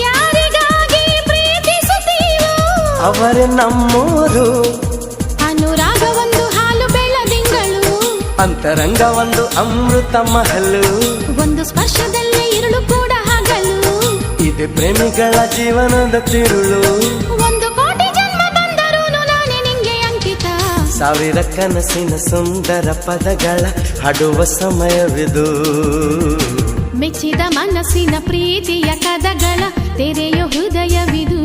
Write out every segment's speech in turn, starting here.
ಯಾರಿಗಾಗಿ ಪ್ರೀತಿಸುತ್ತೀವೋ ಅವರೇ ನಮ್ಮೂರು. ಅನುರಾಗ ಒಂದು ಹಾಲು ಬೆಳದಿಂಗಳು, ಅಂತರಂಗ ಒಂದು ಅಮೃತ ಮಹಲು. ಒಂದು ಸ್ಪರ್ಶದಲ್ಲೇ ഇരുಳು ಕೂಡ ಹಗಲು. ಇದೆ ಪ್ರೇಮಿಗಳ ಜೀವನದ ತಿರುಳು. ಒಂದು ಕೋಟಿ ಜನ್ಮ ಬಂದರೂ ನಾನೇ ನಿಂಗೆ ಅಂಕಿತ. ಸಾವಿರ ಕನಸಿನ ಸುಂದರ ಪದಗಳ ಹಾಡುವ ಸಮಯವಿದು. ಮೆಚ್ಚಿದ ಮನಸ್ಸಿನ ಪ್ರೀತಿಯ ಕದಗಳ ತೆರೆಯೋ ಹೃದಯವಿದು.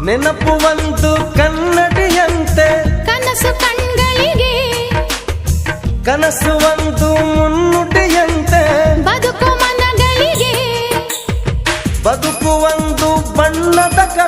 ನೆನಪು ಒಂದು ಕನ್ನಡಿಯಂತೆ, ಕನಸು ಕಣ್ಗಳಿಗೆ ಕನಸು ಒಂದು ಮುನ್ನುಡಿಯಂತೆ. ಬದುಕು ಮನಗಳಿಗೆ ಬದುಕು ಒಂದು ಬಣ್ಣದ